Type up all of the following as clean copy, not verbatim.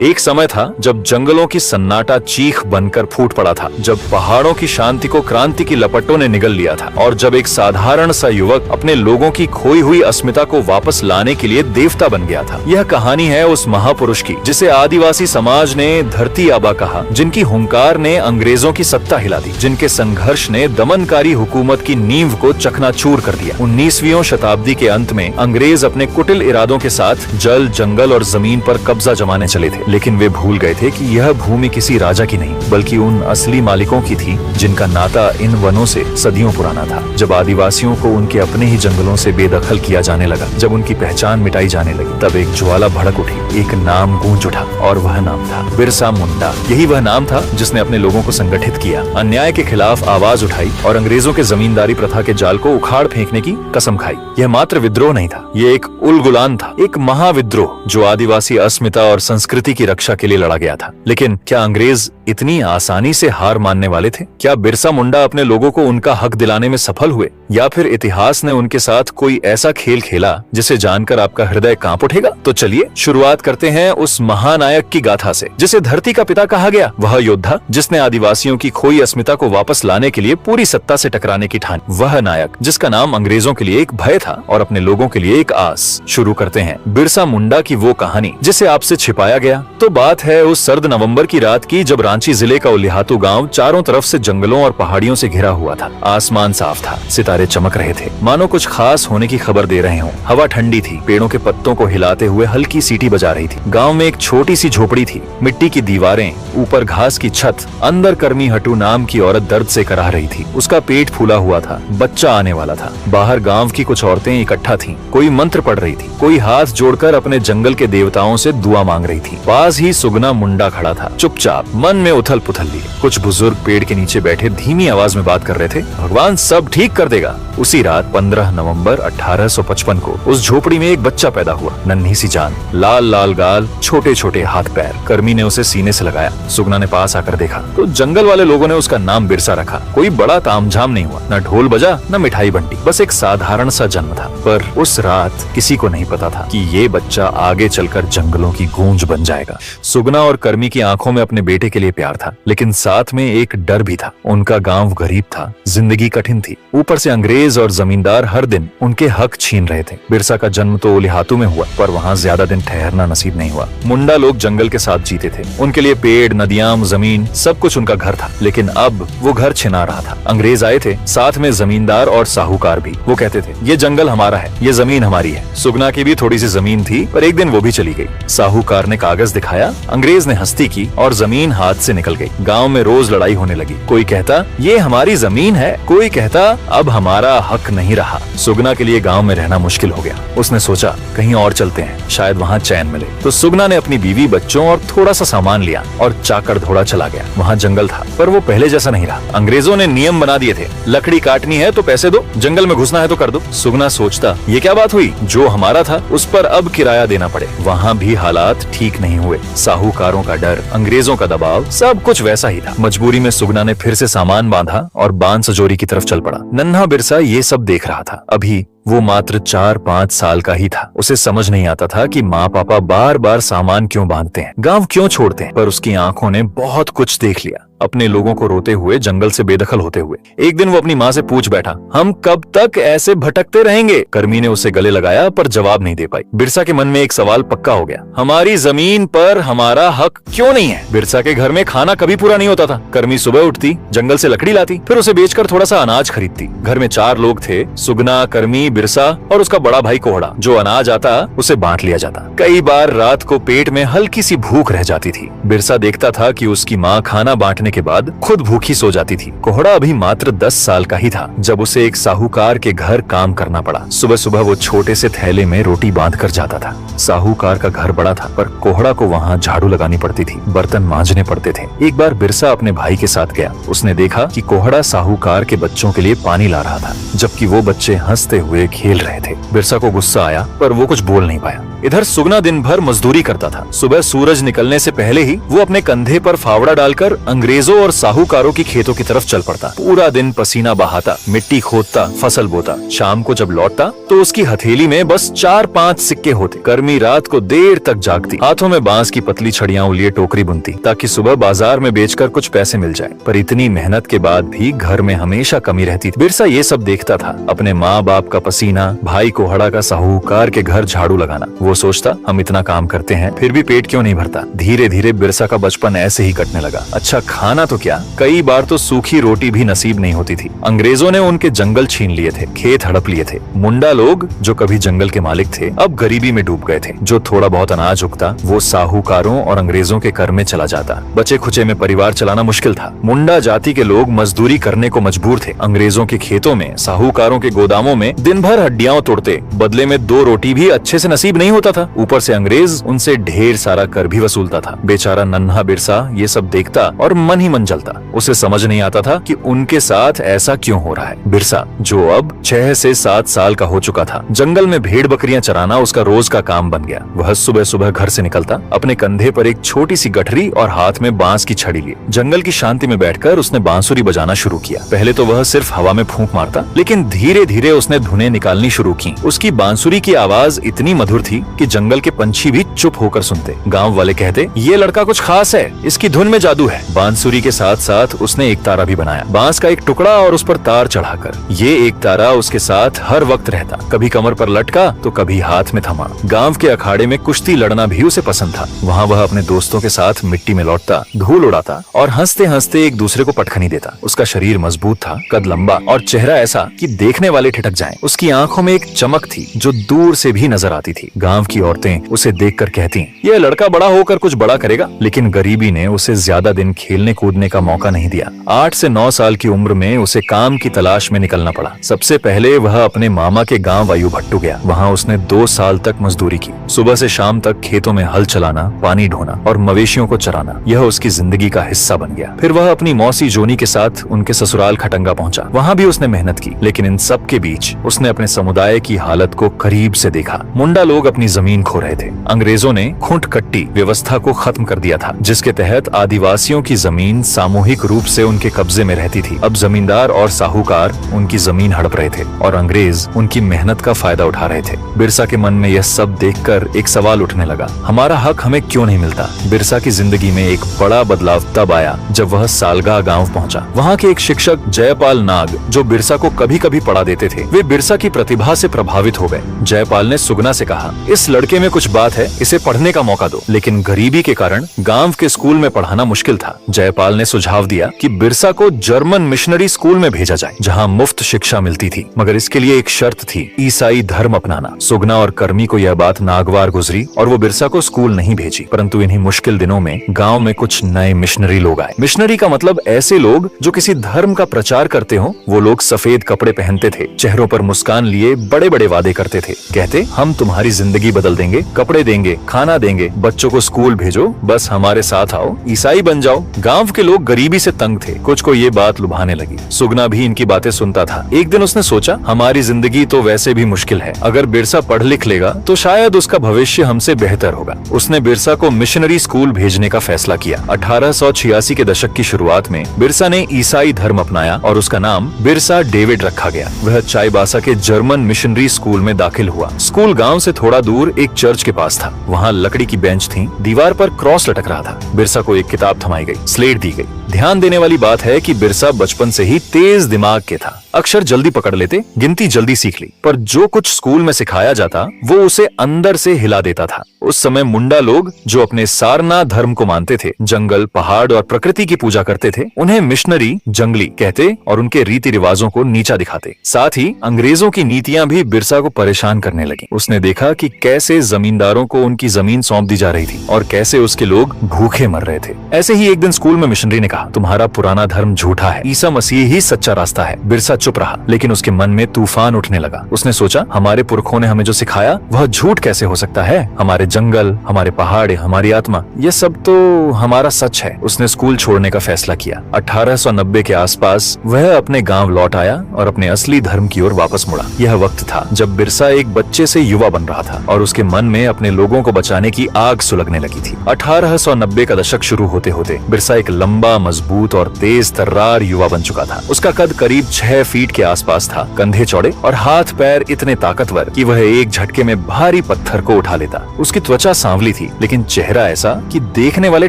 एक समय था जब जंगलों की सन्नाटा चीख बनकर फूट पड़ा था, जब पहाड़ों की शांति को क्रांति की लपटों ने निगल लिया था और जब एक साधारण सा युवक अपने लोगों की खोई हुई अस्मिता को वापस लाने के लिए देवता बन गया था। यह कहानी है उस महापुरुष की जिसे आदिवासी समाज ने धरती आबा कहा, जिनकी हुंकार ने अंग्रेजों की सत्ता हिला दी, जिनके संघर्ष ने दमनकारी हुकूमत की नींव को चकनाचूर कर दिया। 19वीं शताब्दी के अंत में अंग्रेज अपने कुटिल इरादों के साथ जल, जंगल और जमीन पर कब्जा जमाने चले थे, लेकिन वे भूल गए थे कि यह भूमि किसी राजा की नहीं बल्कि उन असली मालिकों की थी जिनका नाता इन वनों से सदियों पुराना था। जब आदिवासियों को उनके अपने ही जंगलों से बेदखल किया जाने लगा, जब उनकी पहचान मिटाई जाने लगी, तब एक ज्वाला भड़क उठी, एक नाम गूंज उठा और वह नाम था बिरसा मुंडा। यही वह नाम था जिसने अपने लोगों को संगठित किया, अन्याय के खिलाफ आवाज उठाई और अंग्रेजों के जमींदारी प्रथा के जाल को उखाड़ फेंकने की कसम खाई। यह मात्र विद्रोह नहीं था, ये एक उलगुलान था, एक महाविद्रोह जो आदिवासी अस्मिता और संस्कृति की रक्षा के लिए लड़ा गया था। लेकिन क्या अंग्रेज इतनी आसानी से हार मानने वाले थे? क्या बिरसा मुंडा अपने लोगों को उनका हक दिलाने में सफल हुए, या फिर इतिहास ने उनके साथ कोई ऐसा खेल खेला जिसे जानकर आपका हृदय कांप उठेगा? तो चलिए शुरुआत करते हैं उस महानायक की गाथा से, जिसे धरती का पिता कहा गया। वह योद्धा जिसने आदिवासियों की खोई अस्मिता को वापस लाने के लिए पूरी सत्ता से टकराने की ठानी। वह नायक जिसका नाम अंग्रेजों के लिए एक भय था और अपने लोगों के लिए एक आस। शुरू करते हैं बिरसा मुंडा की वो कहानी जिसे आपसे छिपाया गया। तो बात है उस सर्द नवंबर की रात की, जब रांची जिले का उलिहातू गांव चारों तरफ से जंगलों और पहाड़ियों से घिरा हुआ था। आसमान साफ था, सितारे चमक रहे थे, मानो कुछ खास होने की खबर दे रहे हों। हवा ठंडी थी, पेड़ों के पत्तों को हिलाते हुए हल्की सीटी बजा रही थी। गांव में एक छोटी सी झोपड़ी थी, मिट्टी की दीवारें, ऊपर घास की छत। अंदर कर्मी हटू नाम की औरत दर्द से कराह रही थी। उसका पेट फूला हुआ था, बच्चा आने वाला था। बाहर गांव की कुछ औरतें इकट्ठा थीं, कोई मंत्र पढ़ रही थी, कोई हाथ जोड़कर अपने जंगल के देवताओं से दुआ मांग रही थी। पास ही सुगना मुंडा खड़ा था, चुपचाप, मन में उथल पुथल लिए। कुछ बुजुर्ग पेड़ के नीचे बैठे धीमी आवाज में बात कर रहे थे, भगवान सब ठीक कर देगा। उसी रात 15 नवंबर 1855 को उस झोपड़ी में एक बच्चा पैदा हुआ, नन्ही सी जान, लाल लाल गाल, छोटे छोटे हाथ पैर। कर्मी ने उसे सीने से लगाया। सुगना ने पास आकर देखा तो जंगल वाले लोगों ने उसका नाम बिरसा रखा। कोई बड़ा तामझाम नहीं हुआ, न ढोल बजा न मिठाई बंटी, बस एक साधारण सा जन्म था। पर उस रात किसी को नहीं पता था कि ये बच्चा आगे चलकर जंगलों की गूंज बन जाएगा। सुगना और कर्मी की आंखों में अपने बेटे के लिए प्यार था, लेकिन साथ में एक डर भी था। उनका गांव गरीब था, जिंदगी कठिन थी, ऊपर से अंग्रेज और जमींदार हर दिन उनके हक छीन रहे थे। बिरसा का जन्म तो उलिहातू में हुआ, पर वहाँ ज्यादा दिन ठहरना नसीब नहीं हुआ। मुंडा लोग जंगल के साथ जीते थे, उनके लिए पेड़, नदियां, जमीन, सब कुछ उनका घर था। लेकिन अब वो घर छिना रहा था। अंग्रेज आए थे, साथ में जमींदार और साहूकार भी। वो कहते थे ये जंगल हमारा है, ये जमीन हमारी है। सुगना की भी थोड़ी सी जमीन थी, पर एक दिन वो भी चली गई। साहूकार ने कागज दिखाया, अंग्रेज ने हस्ती की और जमीन हाथ से निकल गई। गांव में रोज लड़ाई होने लगी। कोई कहता ये हमारी जमीन है, कोई कहता अब हमारा हक नहीं रहा। सुगना के लिए गांव में रहना मुश्किल हो गया। उसने सोचा कहीं और चलते हैं, शायद वहाँ चैन मिले। तो सुगना ने अपनी बीवी, बच्चों और थोड़ा सा सामान लिया और चाकर धोड़ा चला गया। वहाँ जंगल था, पर वो पहले जैसा नहीं रहा। अंग्रेजों ने नियम बना दिए थे, लकड़ी काटनी है तो पैसे दो, जंगल में घुसना है तो कर दो। सुगना सोचता ये क्या बात हुई, जो हमारा था उस पर अब किराया देना पड़े। वहाँ भी हालात ठीक नहीं हुए। साहूकारों का डर, अंग्रेजों का दबाव, सब कुछ वैसा ही था। मजबूरी में सुगना ने फिर से सामान बांधा और बांध सजोरी की तरफ चल पड़ा। नन्हा बिरसा ये सब देख रहा था। अभी वो मात्र 4-5 साल का ही था। उसे समझ नहीं आता था कि माँ पापा बार बार सामान क्यों बांधते हैं, गांव क्यों छोड़ते हैं। पर उसकी आंखों ने बहुत कुछ देख लिया, अपने लोगों को रोते हुए, जंगल से बेदखल होते हुए। एक दिन वो अपनी माँ से पूछ बैठा, हम कब तक ऐसे भटकते रहेंगे? कर्मी ने उसे गले लगाया पर जवाब नहीं दे पाई। बिरसा के मन में एक सवाल पक्का हो गया, हमारी जमीन पर हमारा हक क्यों नहीं है? बिरसा के घर में खाना कभी पूरा नहीं होता था। कर्मी सुबह उठती, जंगल से लकड़ी लाती, फिर उसे बेचकर थोड़ा सा अनाज खरीदती। घर में 4 लोग थे, सुगना, कर्मी, बिरसा और उसका बड़ा भाई कोहड़ा। जो अनाज आता उसे बांट लिया जाता। कई बार रात को पेट में हल्की सी भूख रह जाती थी। बिरसा देखता था कि उसकी माँ खाना बांटने के बाद खुद भूखी सो जाती थी। कोहड़ा अभी मात्र 10 साल का ही था जब उसे एक साहूकार के घर काम करना पड़ा। सुबह सुबह वो छोटे से थैले में रोटी बांध कर जाता था। साहूकार का घर बड़ा था, पर कोहड़ा को वहाँ झाड़ू लगानी पड़ती थी, बर्तन मांजने पड़ते थे। एक बार बिरसा अपने भाई के साथ गया। उसने देखा कि कोहड़ा साहूकार के बच्चों के लिए पानी ला रहा था, जबकि वो बच्चे हंसते हुए वे खेल रहे थे। बिरसा को गुस्सा आया पर वो कुछ बोल नहीं पाया। इधर सुगना दिन भर मजदूरी करता था। सुबह सूरज निकलने से पहले ही वो अपने कंधे पर फावड़ा डालकर अंग्रेजों और साहूकारों की खेतों की तरफ चल पड़ता। पूरा दिन पसीना बहाता, मिट्टी खोदता, फसल बोता। शाम को जब लौटता तो उसकी हथेली में बस 4-5 सिक्के होते। गर्मी रात को देर तक जागती, हाथों में बांस की पतली छड़ियां लिए टोकरी बुनती ताकि सुबह बाजार में बेचकर कुछ पैसे मिल जाए। पर इतनी मेहनत के बाद भी घर में हमेशा कमी रहती थी। बिरसा ये सब देखता था, अपने माँ बाप का पसीना, भाई कोहड़ा का साहूकार के घर झाड़ू लगाना। वो सोचता, हम इतना काम करते हैं फिर भी पेट क्यों नहीं भरता। धीरे धीरे बिरसा का बचपन ऐसे ही कटने लगा। अच्छा खाना तो क्या, कई बार तो सूखी रोटी भी नसीब नहीं होती थी। अंग्रेजों ने उनके जंगल छीन लिए थे, खेत हड़प लिए थे। मुंडा लोग जो कभी जंगल के मालिक थे अब गरीबी में डूब गए थे। जो थोड़ा बहुत अनाज उगता वो साहूकारों और अंग्रेजों के कर में चला जाता। बचे खुचे में परिवार चलाना मुश्किल था। मुंडा जाति के लोग मजदूरी करने को मजबूर थे। अंग्रेजों के खेतों में, साहूकारों के गोदामों में दिन भर हड्डियां तोड़ते, बदले में 2 रोटी भी अच्छे से नसीब नहीं होता था। ऊपर से अंग्रेज उनसे ढेर सारा कर भी वसूलता था। बेचारा नन्हा बिरसा ये सब देखता और मन ही मन जलता। उसे समझ नहीं आता था कि उनके साथ ऐसा क्यों हो रहा है। बिरसा जो अब 6 से 7 साल का हो चुका था, जंगल में भेड़ बकरियां चराना उसका रोज का काम बन गया। वह सुबह सुबह घर से निकलता, अपने कंधे पर एक छोटी सी गठरी और हाथ में बांस की छड़ी लिए जंगल की शांति में बैठकर उसने बांसुरी बजाना शुरू किया। पहले तो वह सिर्फ हवा में फूंक मारता, लेकिन धीरे धीरे उसने धुनें निकालनी शुरू की। उसकी बांसुरी की आवाज इतनी मधुर थी कि जंगल के पंछी भी चुप होकर सुनते। गांव वाले कहते, ये लड़का कुछ खास है, इसकी धुन में जादू है। बांसुरी के साथ साथ उसने एक तारा भी बनाया, बांस का एक टुकड़ा और उस पर तार चढ़ाकर। ये एक तारा उसके साथ हर वक्त रहता, कभी कमर पर लटका तो कभी हाथ में थमा। गांव के अखाड़े में कुश्ती लड़ना भी उसे पसंद था। वहाँ वह अपने दोस्तों के साथ मिट्टी में लौटता, धूल उड़ाता और हंसते हंसते एक दूसरे को पटखनी देता। उसका शरीर मजबूत था, कद लंबा और चेहरा ऐसा कि देखने वाले ठिठक जाएं। उसकी आंखों में एक चमक थी जो दूर से भी नजर आती थी। गांव की औरतें उसे देखकर कहती, यह लड़का बड़ा होकर कुछ बड़ा करेगा। लेकिन गरीबी ने उसे ज्यादा दिन खेलने कूदने का मौका नहीं दिया। 8 से 9 साल की उम्र में उसे काम की तलाश में निकलना पड़ा। सबसे पहले वह अपने मामा के गांव वायुभट्टू गया। वहाँ उसने 2 साल तक मजदूरी की। सुबह से शाम तक खेतों में हल चलाना, पानी ढोना और मवेशियों को चराना, यह उसकी जिंदगी का हिस्सा बन गया। फिर वह अपनी मौसी जोनी के साथ उनके ससुराल खटंगा पहुंचा। वहाँ भी उसने मेहनत की, लेकिन इन सब के बीच उसने अपने समुदाय की हालत को करीब से देखा। मुंडा लोग अपनी जमीन खो रहे थे। अंग्रेजों ने खूंट कट्टी व्यवस्था को खत्म कर दिया था, जिसके तहत आदिवासियों की जमीन सामूहिक रूप से उनके कब्जे में रहती थी। अब जमींदार और साहूकार उनकी जमीन हड़प रहे थे और अंग्रेज उनकी मेहनत का फायदा उठा रहे थे। बिरसा के मन में यह सब देखकर एक सवाल उठने लगा, हमारा हक हमें क्यों नहीं मिलता। बिरसा की जिंदगी में एक बड़ा बदलाव तब आया जब वह सालगाह गांव पहुंचा। वहाँ के एक शिक्षक जयपाल नाग, जो बिरसा को कभी कभी पढ़ा देते थे, वे बिरसा की प्रतिभा से प्रभावित हो गए। जयपाल ने सुगना से कहा, इस लड़के में कुछ बात है, इसे पढ़ने का मौका दो। लेकिन गरीबी के कारण गांव के स्कूल में पढ़ाना मुश्किल था। जयपाल ने सुझाव दिया कि बिरसा को जर्मन मिशनरी स्कूल में भेजा जाए, जहां मुफ्त शिक्षा मिलती थी, मगर इसके लिए एक शर्त थी, ईसाई धर्म अपनाना। सुगना और कर्मी को यह बात नागवार गुजरी और वो बिरसा को स्कूल नहीं भेजी। परंतु इन्हीं मुश्किल दिनों में गांव में कुछ नए मिशनरी लोग आए। मिशनरी का मतलब ऐसे लोग जो किसी धर्म का प्रचार करते हो। वो लोग सफेद कपड़े पहनते थे, चेहरों पर मुस्कान लिए बड़े बड़े वादे करते थे। कहते, हम तुम्हारी जिंदगी बदल देंगे, कपड़े देंगे, खाना देंगे, बच्चों को स्कूल भेजो, बस हमारे साथ आओ, ईसाई बन जाओ। गांव के लोग गरीबी से तंग थे। कुछ को ये बात लुभाने लगी। सुगना भी इनकी बातें सुनता था। एक दिन उसने सोचा, हमारी जिंदगी तो वैसे भी मुश्किल है, अगर बिरसा पढ़ लिख लेगा तो शायद उसका भविष्य हमसे बेहतर होगा। उसने बिरसा को मिशनरी स्कूल भेजने का फैसला किया। 1886 के दशक की शुरुआत में बिरसा ने ईसाई धर्म अपनाया और उसका नाम बिरसा डेविड रखा गया। वह चाईबासा के जर्मन मिशनरी स्कूल में दाखिल हुआ। स्कूल गांव से थोड़ा दूर एक चर्च के पास था। वहाँ लकड़ी की बेंच थी, दीवार पर क्रॉस लटक रहा था। बिरसा को एक किताब थमाई गई, स्लेट दी गई। ध्यान देने वाली बात है कि बिरसा बचपन से ही तेज दिमाग के था। अक्षर जल्दी पकड़ लेते, गिनती जल्दी सीख ली, पर जो कुछ स्कूल में सिखाया जाता वो उसे अंदर से हिला देता था। उस समय मुंडा लोग जो अपने सारना धर्म को मानते थे, जंगल, पहाड़ और प्रकृति की पूजा करते थे, उन्हें मिशनरी जंगली कहते और उनके रीति रिवाजों को नीचा दिखाते। साथ ही अंग्रेजों की नीतियां भी बिरसा को परेशान करने लगी। उसने देखा कि कैसे जमींदारों को उनकी जमीन सौंप दी जा रही थी और कैसे उसके लोग भूखे मर रहे थे। ऐसे ही एक दिन स्कूल में मिशनरी ने कहा, तुम्हारा पुराना धर्म झूठा है, ईसा मसीह ही सच्चा रास्ता है। बिरसा चुप रहा, लेकिन उसके मन में तूफान उठने लगा। उसने सोचा, हमारे पुरखों ने हमें जो सिखाया वह झूठ कैसे हो सकता है। हमारे जंगल, हमारे पहाड़, हमारी आत्मा, ये सब तो हमारा सच है। उसने स्कूल छोड़ने का फैसला किया। 1890 के आसपास वह अपने गांव लौट आया और अपने असली धर्म की ओर वापस मुड़ा। यह वक्त था जब बिरसा एक बच्चे से युवा बन रहा था और उसके मन में अपने लोगों को बचाने की आग सुलगने लगी थी। 1890 का दशक शुरू होते होते बिरसा एक लंबा, मजबूत और तेज तर्रार युवा बन चुका था। उसका कद करीब 6 फीट के आसपास था, कंधे चौड़े और हाथ पैर इतने ताकतवर कि वह एक झटके में भारी पत्थर को उठा लेता। उसकी त्वचा सांवली थी, लेकिन चेहरा ऐसा कि देखने वाले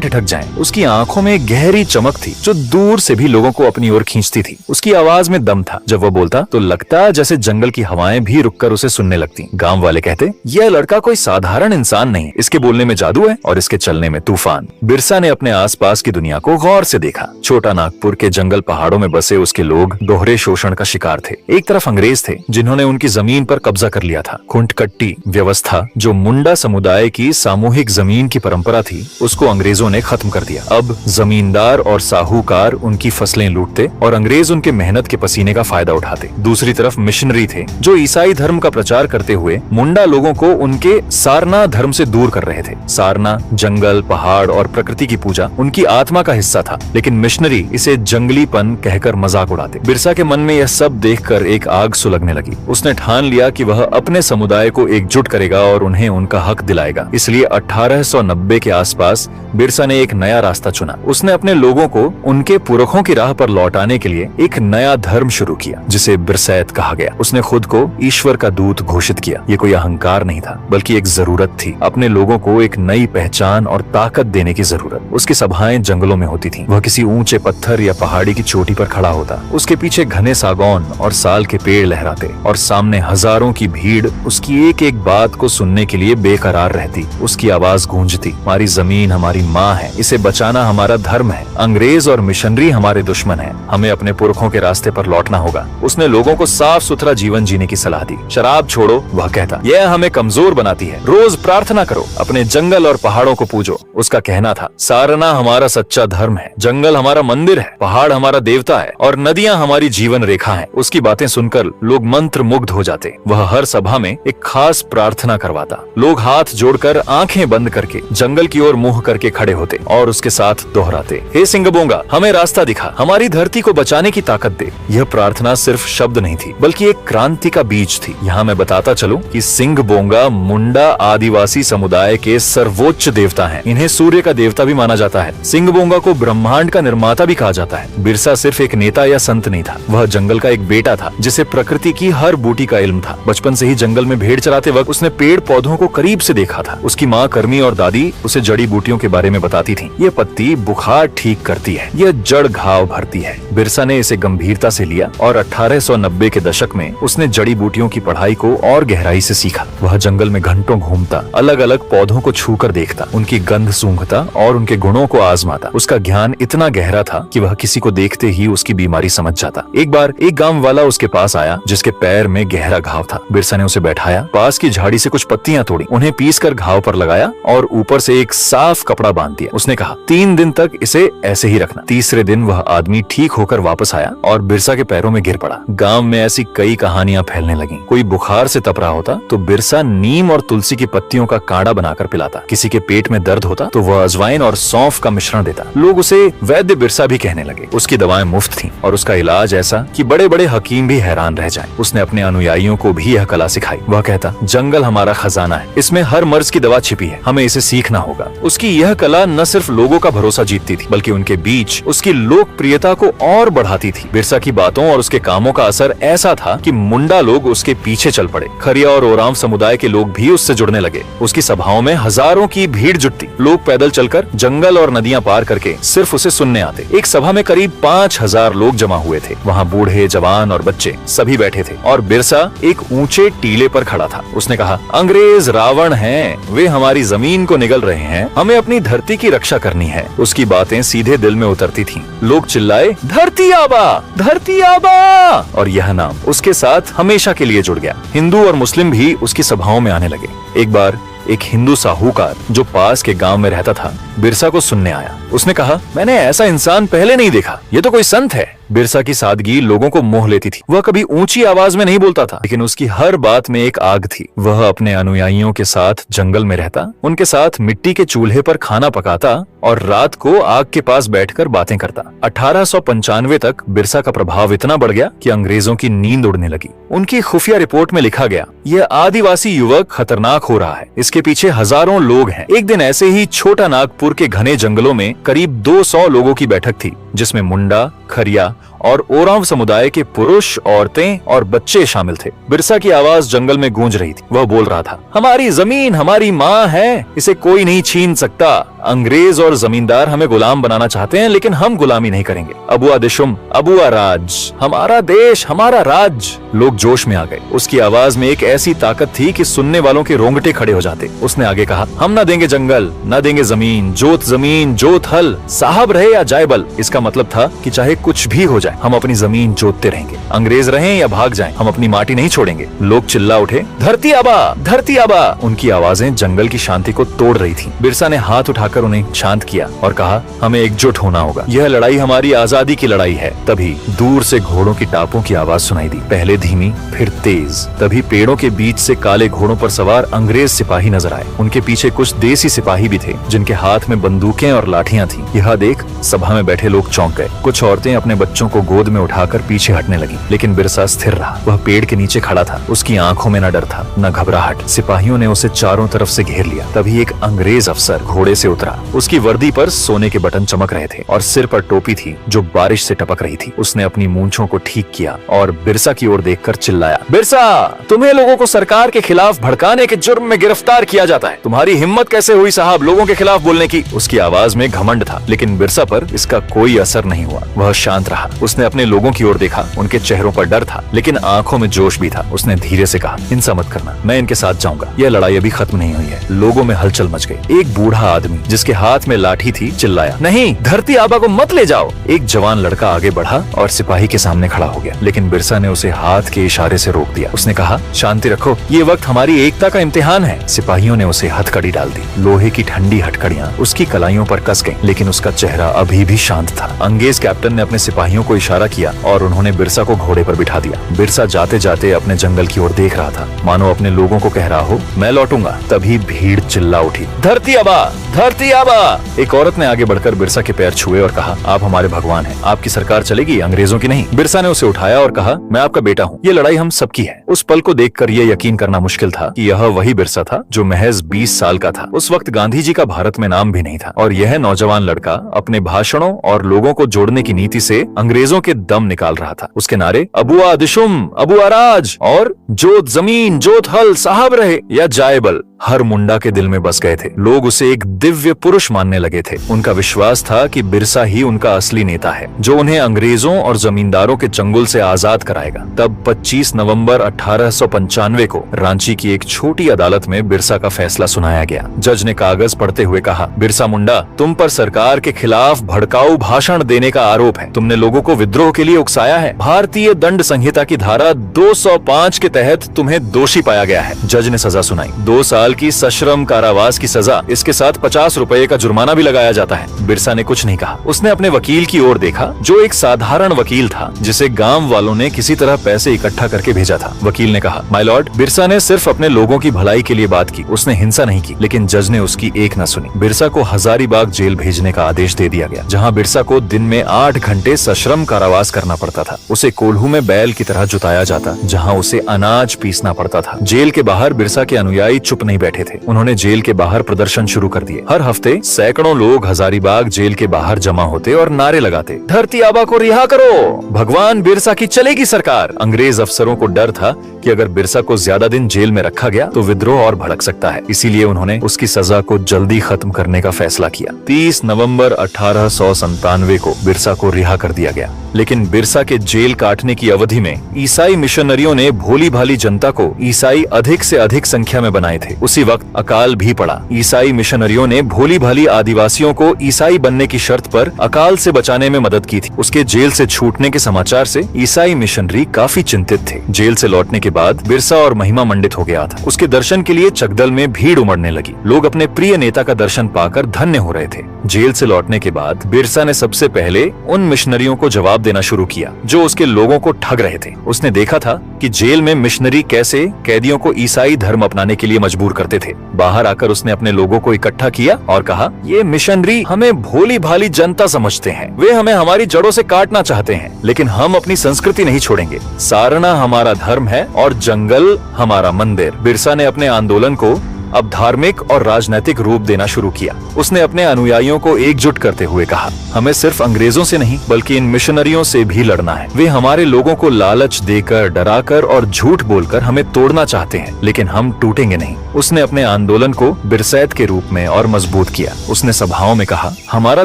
ठिठक जाएं। उसकी आंखों में गहरी चमक थी जो दूर से भी लोगों को अपनी ओर खींचती थी। उसकी आवाज में दम था। जब वह बोलता तो लगता जैसे जंगल की हवाएं भी रुककर उसे सुनने लगती। गांव वाले कहते, यह लड़का कोई साधारण इंसान नहीं, इसके बोलने में जादू है और इसके चलने में तूफान। बिरसा ने अपने आसपास की दुनिया को गौर से देखा। छोटा नागपुर के जंगल पहाड़ों में बसे उसके लोग दोहरे शोषण का शिकार थे। एक तरफ अंग्रेज थे जिन्होंने उनकी जमीन पर कब्जा कर लिया था। खुंटकट्टी व्यवस्था जो मुंडा समुदाय की सामूहिक जमीन की परंपरा थी, उसको अंग्रेजों ने खत्म कर दिया। अब जमींदार और साहूकार उनकी फसलें लूटते और अंग्रेज उनके मेहनत के पसीने का फायदा उठाते। दूसरी तरफ मिशनरी थे जो ईसाई धर्म का प्रचार करते हुए मुंडा लोगों को उनके सारना धर्म से दूर कर रहे थे। सारना जंगल, पहाड़ और प्रकृति की पूजा उनकी आत्मा का हिस्सा था, लेकिन मिशनरी इसे जंगलीपन कहकर मजाक उड़ाते। बिरसा के मन में यह सब देखकर एक आग सुलगने लगी। उसने ठान लिया कि वह अपने समुदाय को एकजुट करेगा और उन्हें उनका हक दिलाएगा। इसलिए 1890 के आसपास बिरसा ने एक नया रास्ता चुना। उसने अपने लोगों को उनके पुरखों की राह पर लौटाने के लिए एक नया धर्म शुरू किया, जिसे बिरसैत कहा गया। उसने खुद को ईश्वर का दूत घोषित किया। ये कोई अहंकार नहीं था, बल्कि एक जरूरत थी। अपने लोगों को एक नई पहचान और ताकत देने की जरूरत। उसकी सभाएं जंगलों में होती थीं। वह किसी ऊंचे पत्थर या पहाड़ी की चोटी पर खड़ा होता। उसके पीछे घने सागौन और साल के पेड़ लहराते और सामने हजारों की भीड़ उसकी एक एक बात को सुनने के लिए बेकरार रहती। उसकी आवाज गूंजती, हमारी जमीन हमारी माँ है, इसे बचाना हमारा धर्म है। अंग्रेज और मिशनरी हमारे दुश्मन हैं। हमें अपने पुरखों के रास्ते पर लौटना होगा। उसने लोगों को साफ सुथरा जीवन जीने की सलाह दी। शराब छोड़ो, वह कहता, यह हमें कमजोर बनाती है। रोज प्रार्थना करो, अपने जंगल और पहाड़ों को पूजो। उसका कहना था, सारना हमारा सच्चा धर्म है, जंगल हमारा मंदिर है, पहाड़ हमारा देवता है और नदियां हमारी जीवन रेखा है। उसकी बातें सुनकर लोग मंत्र मुग्ध हो जाते। वह हर सभा में एक खास प्रार्थना करवाता। लोग हाथ जोड़कर आंखें बंद करके जंगल की ओर मुंह करके खड़े होते और उसके साथ दोहराते, हे सिंगबोंगा, हमें रास्ता दिखा, हमारी धरती को बचाने की ताकत दे। यह प्रार्थना सिर्फ शब्द नहीं थी, बल्कि एक क्रांति का बीज थी। यहाँ मैं बताता चलूं कि सिंगबोंगा मुंडा आदिवासी समुदाय के सर्वोच्च देवता हैं। इन्हें सूर्य का देवता भी माना जाता है। सिंगबोंगा को ब्रह्मांड का निर्माता भी कहा जाता है। बिरसा सिर्फ एक नेता या संत नहीं था, वह जंगल का एक बेटा था जिसे प्रकृति की हर बूटी का इल्म था। बचपन से ही जंगल में भेड़ चराते वक्त उसने पेड़ पौधों को करीब से देखा था। उसकी माँ कर्मी और दादी उसे जड़ी बूटियों के बारे में बताती थी। ये पत्ती बुखार ठीक करती है, यह जड़ घाव भरती है। बिरसा ने इसे गंभीरता से लिया और 1890 के दशक में उसने जड़ी बूटियों की पढ़ाई को और गहराई से सीखा। वह जंगल में घंटों घूमता, अलग अलग पौधों को छूकर देखता, उनकी गंध सूंघता और उनके गुणों को आजमाता। उसका ज्ञान इतना गहरा था कि वह किसी को देखते ही उसकी बीमारी समझ जाता। एक बार एक गांव वाला उसके पास आया जिसके पैर में गहरा घाव था। बिरसा ने उसे बैठाया, पास की झाड़ी से कुछ पत्तियां तोड़ी, उन्हें पीसकर घाव पर लगाया और ऊपर से एक साफ कपड़ा बांध दिया। उसने कहा, 3 दिन तक इसे ऐसे ही रखना। तीसरे दिन वह आदमी ठीक होकर वापस आया और बिरसा के पैरों में गिर पड़ा। गांव में ऐसी कई कहानियां फैलने लगी। कोई बुखार से तप रहा होता तो बिरसा नीम और तुलसी की पत्तियों का काढ़ा बनाकर पिलाता। किसी के पेट में दर्द होता तो वह अजवाइन और सौंफ का मिश्रण देता। लोग उसे वैद्य बिरसा भी कहने लगे। उसकी दवाएं मुफ्त थीं और उसका इलाज ऐसा कि बड़े बड़े हकीम भी हैरान रह जाएं। उसने अपने अनुयायियों को भी यह कला सिखाई। वह कहता, जंगल हमारा खजाना है, इसमें हर मर्ज की दवा छिपी है, हमें इसे सीखना होगा। उसकी यह कला न सिर्फ लोगों का भरोसा जीतती थी, बल्कि उनके बीच उसकी लोकप्रियता को और बढ़ाती थी। बिरसा की बातों और उसके कामों का असर ऐसा था कि मुंडा लोग उसके पीछे चल पड़े। खरिया और ओरांव समुदाय के लोग भी उससे जुड़ने लगे। उसकी सभाओं में हजारों की भीड़ जुटती। लोग पैदल चलकर जंगल और नदियां पार करके सिर्फ उसे सुनने आते। एक सभा में करीब 5000 लोग जमा हुए थे। वहाँ बूढ़े, जवान और बच्चे सभी बैठे थे और बिरसा एक ऊंचे टीले पर खड़ा था। उसने कहा, अंग्रेज रावण हैं, वे हमारी जमीन को निगल रहे हैं, हमें अपनी धरती की रक्षा करनी है। उसकी बातें सीधे दिल में उतरती थीं। लोग चिल्लाए, धरती आबा, धरती आबा, और यह नाम उसके साथ हमेशा के लिए जुड़ गया। हिंदू और मुस्लिम भी उसकी सभाओं में आने लगे। एक बार एक हिंदू साहूकार जो पास के गांव में रहता था, बिरसा को सुनने आया। उसने कहा, मैंने ऐसा इंसान पहले नहीं देखा, ये तो कोई संत है। बिरसा की सादगी लोगों को मोह लेती थी। वह कभी ऊंची आवाज में नहीं बोलता था, लेकिन उसकी हर बात में एक आग थी। वह अपने अनुयायियों के साथ जंगल में रहता, उनके साथ मिट्टी के चूल्हे पर खाना पकाता और रात को आग के पास बैठकर बातें करता। 1895 तक बिरसा का प्रभाव इतना बढ़ गया कि अंग्रेजों की नींद उड़ने लगी। उनकी खुफिया रिपोर्ट में लिखा गया, यह आदिवासी युवक खतरनाक हो रहा है, इसके पीछे हजारों लोग हैं। एक दिन ऐसे ही छोटा नागपुर के घने जंगलों में करीब 200 लोगों की बैठक थी, जिसमें मुंडा, खरिया और ओरांव समुदाय के पुरुष, औरतें और बच्चे शामिल थे। बिरसा की आवाज जंगल में गूंज रही थी। वह बोल रहा था, हमारी जमीन हमारी माँ है, इसे कोई नहीं छीन सकता। अंग्रेज और जमींदार हमें गुलाम बनाना चाहते हैं, लेकिन हम गुलामी नहीं करेंगे। अबुआ दिशुम, अबुआ राज, हमारा देश, हमारा राज। लोग जोश में आ गए। उसकी आवाज में एक ऐसी ताकत थी कि सुनने वालों के रोंगटे खड़े हो जाते। उसने आगे कहा, हम न देंगे जंगल, न देंगे जमीन, जोत हल, साहब रहे या जायबल। इसका मतलब था कि चाहे कुछ भी हो जाए, हम अपनी जमीन जोतते रहेंगे। अंग्रेज रहें या भाग जाएं, हम अपनी माटी नहीं छोड़ेंगे। लोग चिल्ला उठे, धरती आबा, धरती आबा। उनकी आवाजें जंगल की शांति को तोड़ रही थी। बिरसा ने हाथ उठाकर उन्हें शांत किया और कहा, हमें एकजुट होना होगा। यह लड़ाई हमारी आजादी की लड़ाई है। तभी दूर से घोड़ों की टापों की आवाज सुनाई दी, पहले धीमी फिर तेज। तभी पेड़ों के बीच से काले घोड़ों पर सवार अंग्रेज सिपाही नजर आए। उनके पीछे कुछ देसी सिपाही भी थे, जिनके हाथ में बंदूकें और लाठियां थी। यह देख सभा में बैठे लोग चौंक गए। कुछ औरतें अपने बच्चों को गोद में उठाकर पीछे हटने लगी, लेकिन बिरसा स्थिर रहा। वह पेड़ के नीचे खड़ा था। उसकी आंखों में न डर था, न घबराहट। सिपाहियों ने उसे चारों तरफ से घेर लिया। तभी एक अंग्रेज अफसर घोड़े से उतरा। उसकी वर्दी पर सोने के बटन चमक रहे थे और सिर पर टोपी थी जो बारिश से टपक रही थी। उसने अपनी मूंछों को ठीक किया और बिरसा की ओर देखकर चिल्लाया, बिरसा, तुम्हें लोगों को सरकार के खिलाफ भड़काने के जुर्म में गिरफ्तार किया जाता है। तुम्हारी हिम्मत कैसे हुई साहब लोगों के खिलाफ बोलने की? उसकी आवाज में घमंड था, लेकिन बिरसा पर इसका कोई असर नहीं हुआ। वह शांत रहा। उसने अपने लोगों की ओर देखा। उनके चेहरों पर डर था, लेकिन आंखों में जोश भी था। उसने धीरे से कहा, हिंसा मत करना, मैं इनके साथ जाऊंगा। यह लड़ाई अभी खत्म नहीं हुई है। लोगों में हलचल मच गई। एक बूढ़ा आदमी जिसके हाथ में लाठी थी चिल्लाया, नहीं, धरती आबा को मत ले जाओ। एक जवान लड़का आगे बढ़ा और सिपाही के सामने खड़ा हो गया, लेकिन बिरसा ने उसे हाथ के इशारे से रोक दिया। उसने कहा, शांति रखो, ये वक्त हमारी एकता का इम्तिहान है। सिपाहियों ने उसे हथकड़ी डाल दी। लोहे की ठंडी हथकड़ियां उसकी कलाइयों पर कस गईं, लेकिन उसका चेहरा अभी भी शांत था। अंग्रेज कैप्टन ने अपने सिपाहियों को इशारा किया और उन्होंने बिरसा को घोड़े पर बिठा दिया। बिरसा जाते जाते अपने जंगल की ओर देख रहा था, मानो अपने लोगों को कह रहा हो, मैं लौटूंगा। तभी भीड़ चिल्ला उठी, धरती आबा, धरती आबा। एक औरत ने आगे बढ़कर बिरसा के पैर छुए और कहा, आप हमारे भगवान हैं, आपकी सरकार चलेगी, अंग्रेजों की नहीं। बिरसा ने उसे उठाया और कहा, मैं आपका बेटा हूँ, ये लड़ाई हम सबकी है। उस पल को देखकर यह यकीन करना मुश्किल था कि यह वही बिरसा था जो महज 20 साल का था। उस वक्त गांधी जी का भारत में नाम भी नहीं था और यह नौजवान लड़का अपने भाषणों और लोगों को जोड़ने की नीति से अंग्रेजों के दम निकाल रहा था। उसके नारे अबुआ दिशुम, अबुआ राज और जोत जमीन, जोत हल, साहब रहे या जायबल हर मुंडा के दिल में बस गए थे। लोग उसे एक दिव्य पुरुष मानने लगे थे। उनका विश्वास था कि बिरसा ही उनका असली नेता है, जो उन्हें अंग्रेजों और जमींदारों के चंगुल से आजाद कराएगा। तब 25 नवंबर 1895 को रांची की एक छोटी अदालत में बिरसा का फैसला सुनाया गया। जज ने कागज पढ़ते हुए कहा, बिरसा मुंडा, तुम पर सरकार के खिलाफ भड़काऊ भाषण देने का आरोप है। तुमने लोगों को विद्रोह के लिए उकसाया है। भारतीय दंड संहिता की धारा 205 के तहत तुम्हें दोषी पाया गया है। जज ने सजा सुनाई, 2 साल की सश्रम कारावास की सजा, इसके साथ 50 रुपए का जुर्माना भी लगाया जाता है। बिरसा ने कुछ नहीं कहा। उसने अपने वकील की ओर देखा, जो एक साधारण वकील था, जिसे गांव वालों ने किसी तरह पैसे इकट्ठा करके भेजा था। वकील ने कहा, माय लॉर्ड, बिरसा ने सिर्फ अपने लोगों की भलाई के लिए बात की, उसने हिंसा नहीं की। लेकिन जज ने उसकी एक न सुनी। बिरसा को हजारीबाग जेल भेजने का आदेश दे दिया गया, जहाँ बिरसा को दिन में 8 घंटे सश्रम कारावास करना पड़ता था। उसे कोल्हू में बैल की तरह जुताया जाता, जहाँ उसे अनाज पीसना पड़ता था। जेल के बाहर बिरसा के अनुयायी चुप नहीं बैठे थे। उन्होंने जेल के बाहर प्रदर्शन शुरू कर दिए। हर हफ्ते सैकड़ों लोग हजारीबाग जेल के बाहर जमा होते और नारे लगाते, धरती आबा को रिहा करो, भगवान बिरसा की चलेगी सरकार। अंग्रेज अफसरों को डर था कि अगर बिरसा को ज्यादा दिन जेल में रखा गया तो विद्रोह और भड़क सकता है। इसीलिए उन्होंने उसकी सजा को जल्दी खत्म करने का फैसला किया। 30 नवंबर 1897 को बिरसा को रिहा कर दिया गया। लेकिन बिरसा के जेल काटने की अवधि में ईसाई मिशनरियों ने भोली भाली जनता को ईसाई अधिक से अधिक संख्या में बनाए थे। उसी वक्त अकाल भी पड़ा। ईसाई मिशनरियों ने भोली भाली आदिवासियों को ईसाई बनने की शर्त पर अकाल से बचाने में मदद की थी। उसके जेल से छूटने के समाचार से ईसाई मिशनरी काफी चिंतित थे। जेल से लौटने के बाद बिरसा और महिमा मंडित हो गया था। उसके दर्शन के लिए चकदल में भीड़ उमड़ने लगी। लोग अपने प्रिय नेता का दर्शन पाकर धन्य हो रहे थे। जेल से लौटने के बाद बिरसा ने सबसे पहले उन मिशनरियों को जवाब देना शुरू किया जो उसके लोगों को ठग रहे थे। उसने देखा था कि जेल में मिशनरी कैसे कैदियों को ईसाई धर्म अपनाने के लिए मजबूर करते थे। बाहर आकर उसने अपने लोगों को इकट्ठा किया और कहा, ये मिशनरी हमें भोली भाली जनता समझते हैं। वे हमें हमारी जड़ों से काटना चाहते हैं, लेकिन हम अपनी संस्कृति नहीं छोड़ेंगे। सारना हमारा धर्म है और जंगल हमारा मंदिर। बिरसा ने अपने आंदोलन को अब धार्मिक और राजनैतिक रूप देना शुरू किया। उसने अपने अनुयायियों को एकजुट करते हुए कहा, हमें सिर्फ अंग्रेजों से नहीं बल्कि इन मिशनरियों से भी लड़ना है। वे हमारे लोगों को लालच देकर, डराकर और झूठ बोलकर हमें तोड़ना चाहते हैं, लेकिन हम टूटेंगे नहीं। उसने अपने आंदोलन को बिरसैत के रूप में और मजबूत किया। उसने सभाओं में कहा, हमारा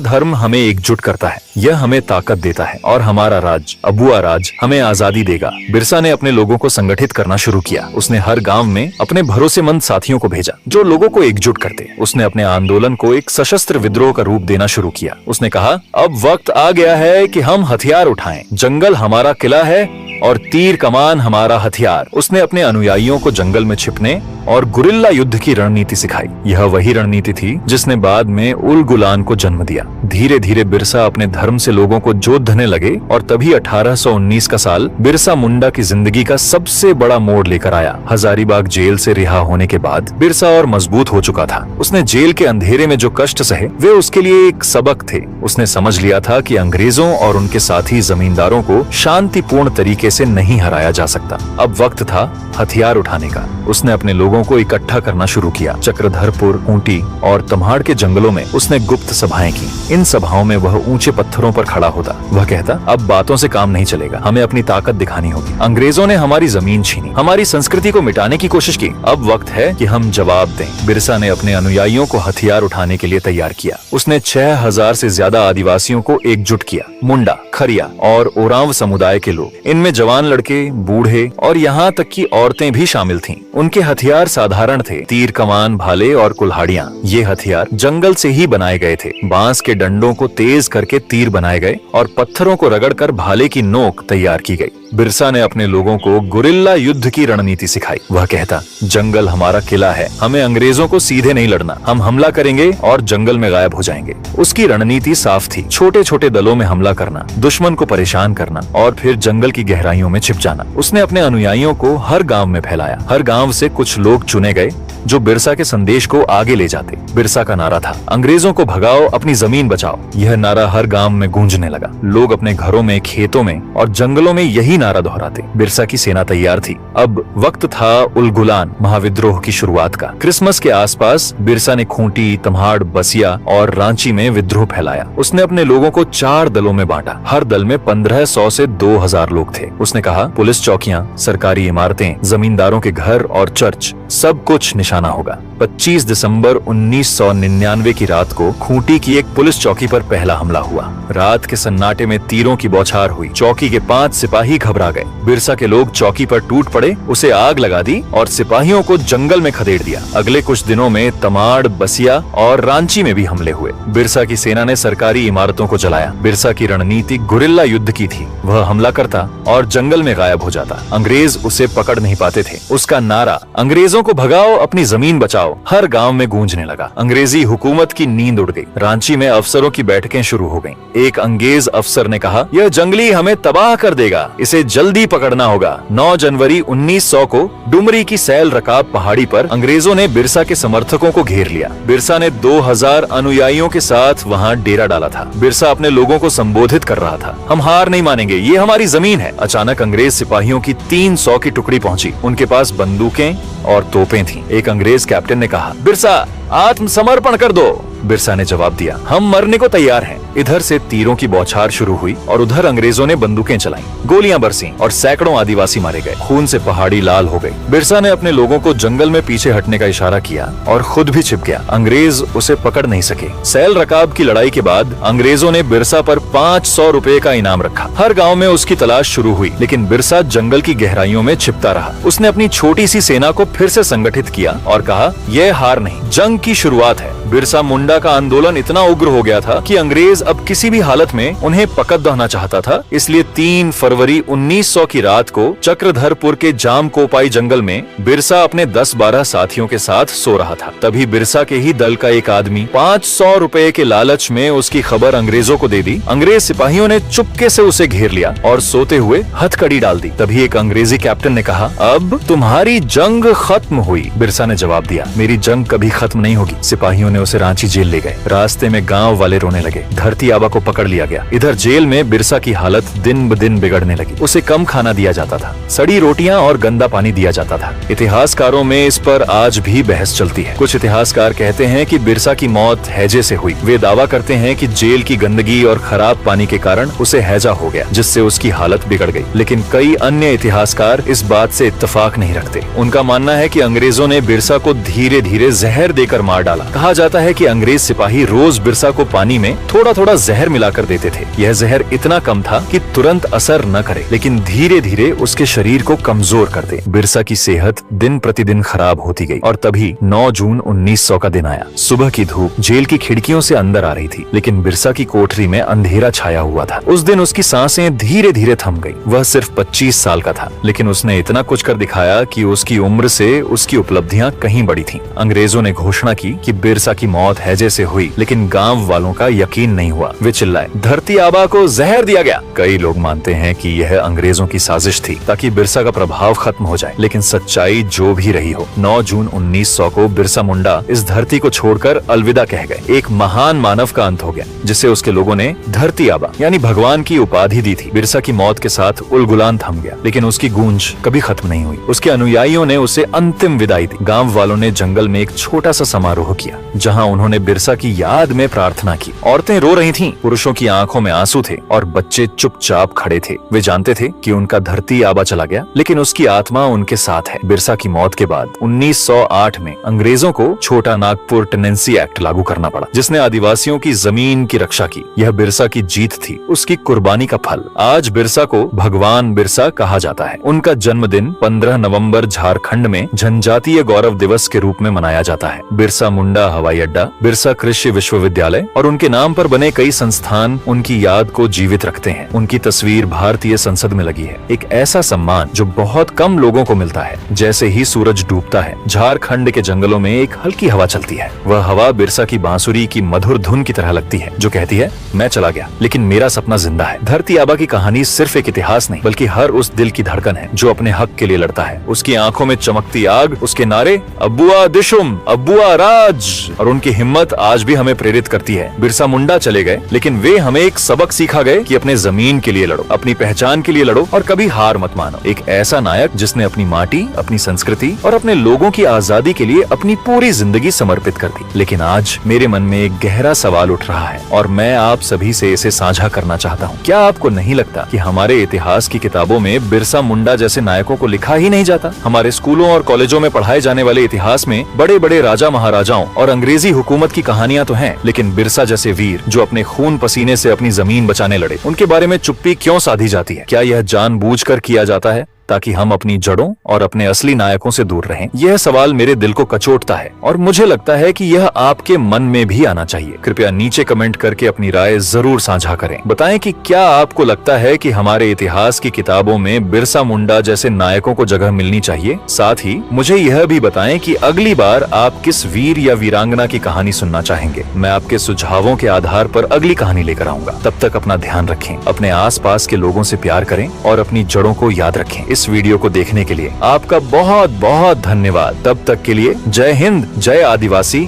धर्म हमें एकजुट करता है, यह हमें ताकत देता है और हमारा राज, अबुआ राज, हमें आजादी देगा। बिरसा ने अपने लोगों को संगठित करना शुरू किया। उसने हर गांव में अपने भरोसेमंद साथियों को भेजा जो लोगों को एकजुट करते। उसने अपने आंदोलन को एक सशस्त्र विद्रोह का रूप देना शुरू किया। उसने कहा, अब वक्त आ गया है कि हम हथियार उठाएं। जंगल हमारा किला है और तीर कमान हमारा हथियार। उसने अपने अनुयायियों को जंगल में छिपने और गुरिल्ला युद्ध की रणनीति सिखाई। यह वही रणनीति थी जिसने बाद में उल गुलान को जन्म दिया। धीरे धीरे बिरसा अपने धर्म से लोगों को जोतने लगे और तभी 1819 का साल बिरसा मुंडा की जिंदगी का सबसे बड़ा मोड़ लेकर आया। हजारीबाग जेल से रिहा होने के बाद बिरसा और मजबूत हो चुका था। उसने जेल के अंधेरे में जो कष्ट सहे वे उसके लिए एक सबक थे। उसने समझ लिया था कि अंग्रेजों और उनके साथी जमींदारों को शांतिपूर्ण तरीके से नहीं हराया जा सकता। अब वक्त था हथियार उठाने का। उसने अपने लोगों को इकट्ठा करना शुरू किया। चक्रधरपुर, ऊंटी और तम्हाड़ के जंगलों में उसने गुप्त सभाएं की। इन सभाओं में वह ऊंचे पत्थरों पर खड़ा होता। वह कहता, अब बातों से काम नहीं चलेगा, हमें अपनी ताकत दिखानी होगी। अंग्रेजों ने हमारी जमीन छीनी, हमारी संस्कृति को मिटाने की कोशिश की। अब वक्त है कि हम जवाब दें। बिरसा ने अपने अनुयायियों को हथियार उठाने के लिए तैयार किया। उसने 6000 से ज्यादा आदिवासियों को एकजुट किया। मुंडा, खरिया और ओरांव समुदाय के लोग, इनमें जवान लड़के, बूढ़े और यहाँ तक की औरतें भी शामिल थीं। उनके हथियार साधारण थे, तीर कमान, भाले और कुल्हाड़ियां। ये हथियार जंगल से ही बनाए गए थे। बांस के डंडों को तेज करके तीर बनाए गए और पत्थरों को रगड़कर भाले की नोक तैयार की गई। बिरसा ने अपने लोगों को गुरिल्ला युद्ध की रणनीति सिखाई। वह कहता, जंगल हमारा किला है, हमें अंग्रेजों को सीधे नहीं लड़ना। हम हमला करेंगे और जंगल में गायब हो जाएंगे। उसकी रणनीति साफ थी, छोटे छोटे दलों में हमला करना, दुश्मन को परेशान करना और फिर जंगल की गहराइयों में छिप जाना। उसने अपने अनुयायियों को हर गांव में फैलाया। हर गांव से कुछ लोग चुने गए जो बिरसा के संदेश को आगे ले जाते। बिरसा का नारा था, अंग्रेजों को भगाओ, अपनी जमीन बचाओ। यह नारा हर गांव में गूंजने लगा। लोग अपने घरों में, खेतों में और जंगलों में यही नारा दोहराते। बिरसा की सेना तैयार थी। अब वक्त था उल गुलान महाविद्रोह की शुरुआत का। क्रिसमस के आसपास बिरसा ने खूंटी, तम्हाड़, बसिया और रांची में विद्रोह फैलाया। उसने अपने लोगों को 4 दलों में बांटा। हर दल में 1500 से 2000 लोग थे। उसने कहा, पुलिस चौकियां, सरकारी इमारतें, जमींदारों के घर और चर्च, सब कुछ निशाना होगा। 25 दिसंबर 1999 की रात को खूंटी की एक पुलिस चौकी पर पहला हमला हुआ। रात के सन्नाटे में तीरों की बौछार हुई। चौकी के 5 सिपाही घबरा गए। बिरसा के लोग चौकी पर टूट पड़े, उसे आग लगा दी और सिपाहियों को जंगल में खदेड़ दिया। अगले कुछ दिनों में तमाड़, बसिया और रांची में भी हमले हुए। बिरसा की सेना ने सरकारी इमारतों को जलाया। बिरसा की रणनीति गुरिल्ला युद्ध की थी। वह हमला करता और जंगल में गायब हो जाता। अंग्रेज उसे पकड़ नहीं पाते थे। उसका नारा, अंग्रेजों को भगाओ, अपनी जमीन बचाओ, हर गांव में गूंजने लगा। अंग्रेजी हुकूमत की नींद उड़ गई। रांची में अफसरों की बैठकें शुरू हो गईं। एक अंग्रेज अफसर ने कहा, यह जंगली हमें तबाह कर देगा, इसे जल्दी पकड़ना होगा। 9 जनवरी 1900 को डुमरी की सैल रकाब पहाड़ी पर अंग्रेजों ने बिरसा के समर्थकों को घेर लिया। बिरसा ने 2000 अनुयायियों के साथ वहां डेरा डाला था। बिरसा अपने लोगों को संबोधित कर रहा था, हम हार नहीं मानेंगे, ये हमारी जमीन है। अचानक अंग्रेज सिपाहियों की 300 की टुकड़ी पहुंची। उनके पास बंदूकें और तोपें थीं। एक अंग्रेज कैप्टन ने कहा, बिरसा आत्मसमर्पण कर दो। बिरसा ने जवाब दिया, हम मरने को तैयार हैं। इधर से तीरों की बौछार शुरू हुई और उधर अंग्रेजों ने बंदूकें चलाईं। गोलियां बरसीं और सैकड़ों आदिवासी मारे गए। खून से पहाड़ी लाल हो गई। बिरसा ने अपने लोगों को जंगल में पीछे हटने का इशारा किया और खुद भी छिप गया। अंग्रेज उसे पकड़ नहीं सके। सैल रकाब की लड़ाई के बाद अंग्रेजों ने बिरसा पर 500 रुपए का इनाम रखा। हर गाँव में उसकी तलाश शुरू हुई, लेकिन बिरसा जंगल की गहराइयों में छिपता रहा। उसने अपनी छोटी सी सेना को फिर से संगठित किया और कहा, यह हार नहीं, जंग की शुरुआत है। बिरसा मुंडा का आंदोलन इतना उग्र हो गया था कि अंग्रेज अब किसी भी हालत में उन्हें पकड़ दहना चाहता था। इसलिए 3 फरवरी 1900 की रात को चक्रधरपुर के जामकोपाई जंगल में बिरसा अपने 10-12 साथियों के साथ सो रहा था। तभी बिरसा के ही दल का एक आदमी 500 रुपए के लालच में उसकी खबर अंग्रेजों को दे दी। अंग्रेज सिपाहियों ने चुपके से उसे घेर लिया और सोते हुए हथकड़ी डाल दी। तभी एक अंग्रेजी कैप्टन ने कहा, अब तुम्हारी जंग खत्म हुई। बिरसा ने जवाब दिया, मेरी जंग कभी खत्म नहीं होगी। सिपाहियों ने उसे रांची जेल ले गए। रास्ते में गांव वाले रोने लगे। धरती आबा को पकड़ लिया गया। इधर जेल में बिरसा की हालत दिन ब दिन बिगड़ने लगी। उसे कम खाना दिया जाता था, सड़ी रोटियां और गंदा पानी दिया जाता था। इतिहासकारों में इस पर आज भी बहस चलती है। कुछ इतिहासकार कहते हैं कि बिरसा की मौत हैजे से हुई। वे दावा करते हैं कि जेल की गंदगी और खराब पानी के कारण उसे हैजा हो गया, जिससे उसकी हालत बिगड़ गई। लेकिन कई अन्य इतिहासकार इस बात से इत्तेफाक नहीं रखते। उनका मानना है कि अंग्रेजों ने बिरसा को धीरे धीरे जहर देकर मार डाला। कहा जाता है कि अंग्रेज सिपाही रोज बिरसा को पानी में थोड़ा थोड़ा जहर मिलाकर देते थे। यह जहर इतना कम था कि तुरंत असर न करे, लेकिन धीरे धीरे उसके शरीर को कमजोर कर दे। बिरसा की सेहत दिन प्रतिदिन खराब होती गई और तभी 9 जून 1900 का दिन आया। सुबह की धूप जेल की खिड़कियों से अंदर आ रही थी, लेकिन बिरसा की कोठरी में अंधेरा छाया हुआ था। उस दिन उसकी सांसें धीरे धीरे थम गई। वह सिर्फ 25 साल का था, लेकिन उसने इतना कुछ कर दिखाया कि उसकी उम्र से उसकी उपलब्धियां कहीं बड़ी थीं। अंग्रेजों ने घोषणा की कि बिरसा की मौत हैजे से हुई, लेकिन गांव वालों का यकीन नहीं हुआ। वे चिल्लाए, धरती आबा को जहर दिया गया। कई लोग मानते हैं कि यह अंग्रेजों की साजिश थी ताकि बिरसा का प्रभाव खत्म हो जाए, लेकिन सच्चाई जो भी रही हो, 9 जून 1900 को बिरसा मुंडा इस धरती को छोड़कर अलविदा कह गए। एक महान मानव का अंत हो गया, जिसे उसके लोगों ने धरती आबा यानी भगवान की उपाधि दी थी। बिरसा की मौत के साथ उलगुलान थम गया, लेकिन उसकी गूंज कभी खत्म नहीं हुई। उसके अनुयायियों ने उसे अंतिम विदाई दी। गांव वालों ने जंगल में एक छोटा सा समारोह किया, जहां उन्होंने बिरसा की याद में प्रार्थना की। औरतें रो रही थीं, पुरुषों की आंखों में आंसू थे और बच्चे चुपचाप खड़े थे। वे जानते थे कि उनका धरती आबा चला गया, लेकिन उसकी आत्मा उनके साथ है। बिरसा की मौत के बाद 1908 में अंग्रेजों को छोटा नागपुर टेनेंसी एक्ट लागू करना पड़ा, जिसने आदिवासियों की जमीन की रक्षा की। यह बिरसा की जीत थी, उसकी कुर्बानी का फल। आज बिरसा को भगवान बिरसा कहा जाता है। उनका जन्मदिन 15 नवंबर झारखंड में जनजातीय गौरव दिवस के रूप में मनाया जाता है। बिरसा मुंडा हवाई अड्डा, बिरसा कृषि विश्वविद्यालय और उनके नाम पर बने कई संस्थान उनकी याद को जीवित रखते हैं। उनकी तस्वीर भारतीय संसद में लगी है, एक ऐसा सम्मान जो बहुत कम लोगों को मिलता है। जैसे ही सूरज डूबता है, झारखंड के जंगलों में एक हल्की हवा चलती है। वह हवा बिरसा की बांसुरी की मधुर धुन की तरह लगती है, जो कहती है, मैं चला गया, लेकिन मेरा सपना जिंदा है। धरती आबा की कहानी सिर्फ एक इतिहास नहीं, बल्कि हर उस दिल की धड़कन है जो अपने हक के लिए लड़ता है। उसकी आंखों में चमकती आग, उसके नारे अब्बुआ दिशुम, अब्बुआ राज, और उनकी हिम्मत आज भी हमें प्रेरित करती है। बिरसा मुंडा चले गए, लेकिन वे हमें एक सबक सिखा गए कि अपने जमीन के लिए लड़ो, अपनी पहचान के लिए लड़ो और कभी हार मत मानो। एक ऐसा नायक जिसने अपनी माटी, अपनी संस्कृति और अपने लोगों की आजादी के लिए अपनी पूरी जिंदगी समर्पित कर दी। लेकिन आज मेरे मन में एक गहरा सवाल उठ रहा है और मैं आप सभी से इसे साझा करना चाहता हूँ। क्या आपको नहीं लगता कि हमारे इतिहास की किताबों में बिरसा मुंडा जैसे नायकों को लिखा ही नहीं जाता? हमारे स्कूलों और कॉलेजों में पढ़ाए जाने वाले इतिहास में बड़े बड़े राजा महाराजाओं और अंग्रेजी हुकूमत की कहानियां तो हैं, लेकिन बिरसा जैसे वीर जो अपने खून पसीने से अपनी जमीन बचाने लड़े, उनके बारे में चुप्पी क्यों साधी जाती है? क्या यह जानबूझकर किया जाता है ताकि हम अपनी जड़ों और अपने असली नायकों से दूर रहें? यह सवाल मेरे दिल को कचोटता है और मुझे लगता है कि यह आपके मन में भी आना चाहिए। कृपया नीचे कमेंट करके अपनी राय जरूर साझा करें। बताएं कि क्या आपको लगता है कि हमारे इतिहास की किताबों में बिरसा मुंडा जैसे नायकों को जगह मिलनी चाहिए? साथ ही मुझे यह भी बताएं कि अगली बार आप किस वीर या वीरांगना की कहानी सुनना चाहेंगे। मैं आपके सुझावों के आधार पर अगली कहानी लेकर आऊंगा। तब तक अपना ध्यान रखें, अपने आसपास के लोगों से प्यार करें और अपनी जड़ों को याद रखें। इस वीडियो को देखने के लिए आपका बहुत बहुत धन्यवाद। तब तक के लिए जय हिंद, जय आदिवासी।